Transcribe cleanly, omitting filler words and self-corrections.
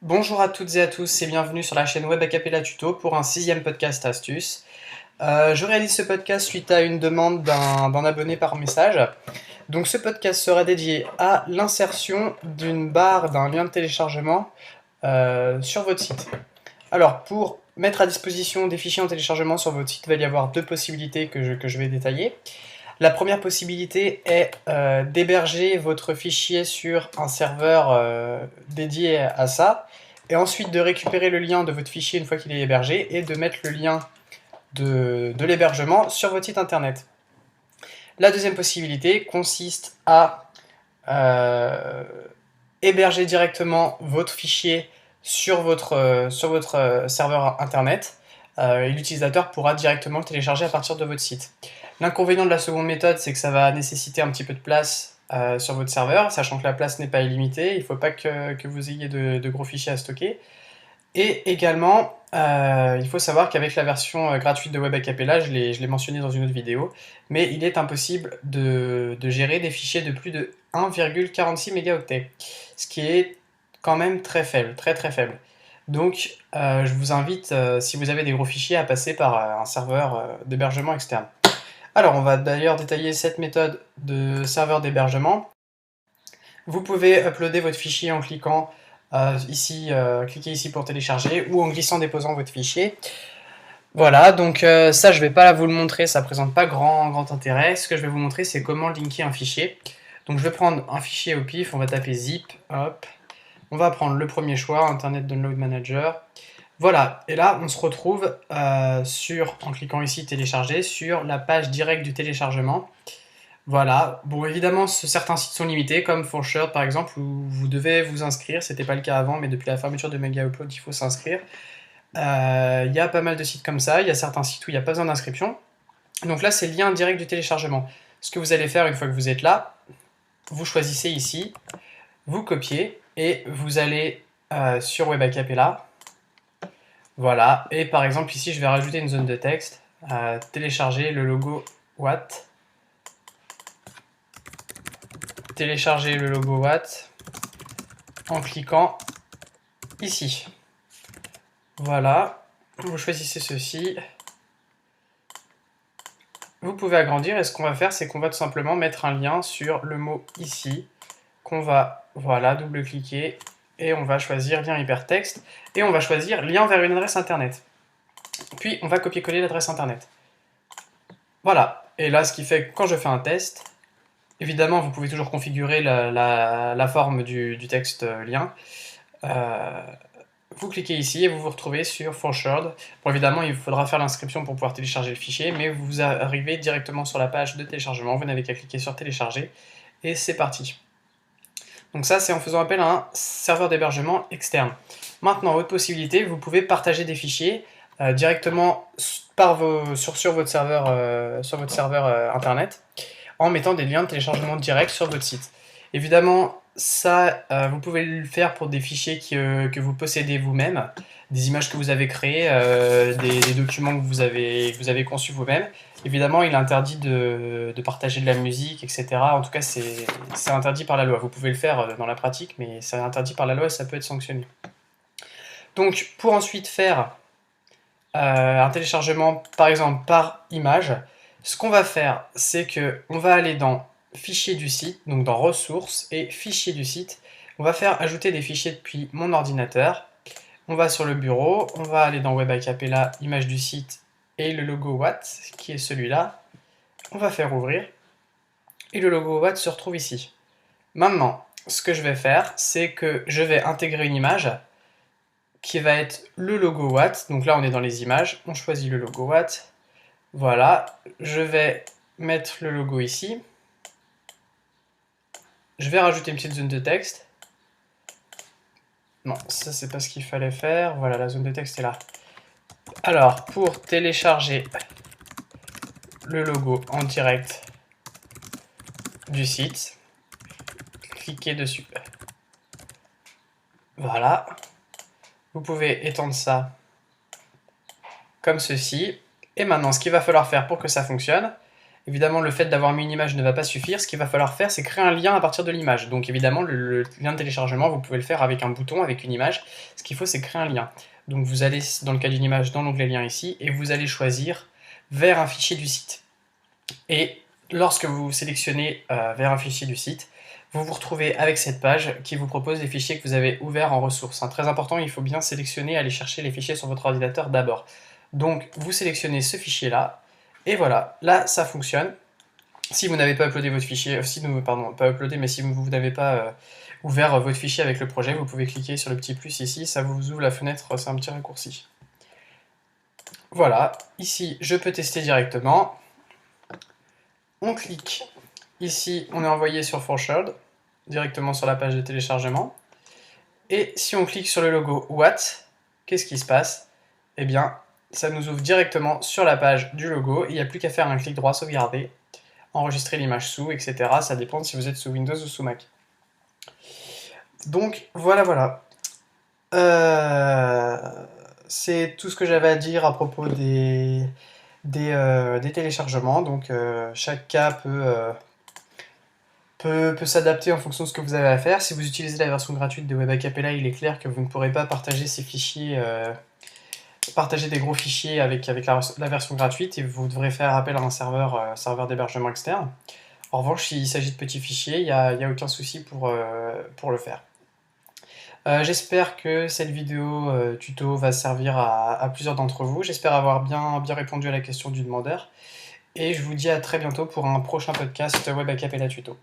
Bonjour à toutes et à tous et bienvenue sur la chaîne Web Acapella Tuto pour un sixième podcast astuce. Je réalise ce podcast suite à une demande d'un abonné par message. Donc ce podcast sera dédié à l'insertion d'une barre d'un lien de téléchargement sur votre site. Alors pour mettre à disposition des fichiers en téléchargement sur votre site, il va y avoir deux possibilités que je vais détailler. La première possibilité est d'héberger votre fichier sur un serveur dédié à ça, et ensuite de récupérer le lien de votre fichier une fois qu'il est hébergé, et de mettre le lien de l'hébergement sur votre site internet. La deuxième possibilité consiste à euh, héberger directement votre fichier sur votre serveur internet, et l'utilisateur pourra directement le télécharger à partir de votre site. L'inconvénient de la seconde méthode, c'est que ça va nécessiter un petit peu de place sur votre serveur, sachant que la place n'est pas illimitée, il ne faut pas que vous ayez de gros fichiers à stocker. Et également, il faut savoir qu'avec la version gratuite de Web Acapella, je l'ai mentionné dans une autre vidéo, mais il est impossible de gérer des fichiers de plus de 1,46 mégaoctets, ce qui est quand même très faible, très très faible. Donc, je vous invite, si vous avez des gros fichiers, à passer par un serveur d'hébergement externe. Alors, on va d'ailleurs détailler cette méthode de serveur d'hébergement. Vous pouvez uploader votre fichier en cliquant ici, cliquez ici pour télécharger, ou en glissant déposant votre fichier. Voilà, donc ça je vais pas vous le montrer, ça présente pas grand intérêt. Ce que je vais vous montrer, c'est comment linker un fichier. Donc je vais prendre un fichier au pif, on va taper zip, hop. On va prendre le premier choix, Internet Download Manager. Voilà, et là on se retrouve en cliquant ici télécharger, sur la page directe du téléchargement. Voilà, bon évidemment certains sites sont limités, comme ForShare par exemple, où vous devez vous inscrire, c'était pas le cas avant, mais depuis la fermeture de Mega Upload, il faut s'inscrire. Il y a pas mal de sites comme ça, il y a certains sites où il n'y a pas besoin d'inscription. Donc là c'est le lien direct du téléchargement. Ce que vous allez faire une fois que vous êtes là, vous choisissez ici, vous copiez, et vous allez sur Web Acapella. Voilà, et par exemple ici je vais rajouter une zone de texte, télécharger le logo Watt. Télécharger le logo Watt en cliquant ici. Voilà, vous choisissez ceci. Vous pouvez agrandir, et ce qu'on va faire, c'est qu'on va tout simplement mettre un lien sur le mot ici, qu'on va, voilà, double-cliquer, et on va choisir lien hypertexte, et on va choisir lien vers une adresse internet. Puis on va copier-coller l'adresse internet. Voilà, et là ce qui fait que quand je fais un test, évidemment vous pouvez toujours configurer la forme du texte lien. Vous cliquez ici et vous vous retrouvez sur ForShare. Bon, évidemment, il faudra faire l'inscription pour pouvoir télécharger le fichier, mais vous arrivez directement sur la page de téléchargement. Vous n'avez qu'à cliquer sur télécharger et c'est parti. Donc ça, c'est en faisant appel à un serveur d'hébergement externe. Maintenant, autre possibilité, vous pouvez partager des fichiers directement sur votre serveur internet, en mettant des liens de téléchargement direct sur votre site. Évidemment, ça, vous pouvez le faire pour des fichiers que vous possédez vous-même, des images que vous avez créées, des documents que vous avez conçus vous-même. Évidemment, il est interdit de partager de la musique, etc. En tout cas, c'est interdit par la loi. Vous pouvez le faire dans la pratique, mais c'est interdit par la loi et ça peut être sanctionné. Donc, pour ensuite faire un téléchargement, par exemple, par image, ce qu'on va faire, c'est qu'on va aller dans Fichier du site, donc dans Ressources et Fichier du site. On va faire ajouter des fichiers depuis mon ordinateur. On va sur le bureau, on va aller dans Web Acapella, image du site et le logo Watt, qui est celui-là. On va faire ouvrir et le logo Watt se retrouve ici. Maintenant, ce que je vais faire, c'est que je vais intégrer une image qui va être le logo Watt. Donc là, on est dans les images, on choisit le logo Watt. Voilà, je vais mettre le logo ici. Je vais rajouter une petite zone de texte. Non, ça c'est pas ce qu'il fallait faire. Voilà, la zone de texte est là. Alors, pour télécharger le logo en direct du site, cliquez dessus. Voilà. Vous pouvez étendre ça comme ceci. Et maintenant, ce qu'il va falloir faire pour que ça fonctionne, Évidemment, le fait d'avoir mis une image ne va pas suffire. Ce qu'il va falloir faire, c'est créer un lien à partir de l'image. Donc évidemment, le lien de téléchargement, vous pouvez le faire avec un bouton, avec une image. Ce qu'il faut, c'est créer un lien. Donc vous allez, dans le cas d'une image, dans l'onglet lien ici, et vous allez choisir vers un fichier du site. Et lorsque vous sélectionnez vers un fichier du site, vous vous retrouvez avec cette page qui vous propose les fichiers que vous avez ouverts en ressources. Très important, il faut bien sélectionner, aller chercher les fichiers sur votre ordinateur d'abord. Donc vous sélectionnez ce fichier-là, et voilà, là ça fonctionne. Si vous n'avez pas uploadé votre fichier, pas uploadé, mais si vous n'avez pas ouvert votre fichier avec le projet, vous pouvez cliquer sur le petit plus ici, ça vous ouvre la fenêtre, c'est un petit raccourci. Voilà, ici je peux tester directement. On clique ici, on est envoyé sur ForShared, directement sur la page de téléchargement. Et si on clique sur le logo Watt, qu'est-ce qui se passe? Eh bien, ça nous ouvre directement sur la page du logo. Il n'y a plus qu'à faire un clic droit, sauvegarder, enregistrer l'image sous, etc. Ça dépend si vous êtes sous Windows ou sous Mac. Donc, voilà. C'est tout ce que j'avais à dire à propos des téléchargements. Donc, chaque cas peut s'adapter en fonction de ce que vous avez à faire. Si vous utilisez la version gratuite de Web Acapella, il est clair que vous ne pourrez pas partager ces fichiers, partager des gros fichiers avec la version gratuite, et vous devrez faire appel à un serveur d'hébergement externe. En revanche, s'il s'agit de petits fichiers, il n'y a aucun souci pour le faire. J'espère que cette vidéo tuto va servir à plusieurs d'entre vous. J'espère avoir bien répondu à la question du demandeur. Et je vous dis à très bientôt pour un prochain podcast Web Acapella Tuto.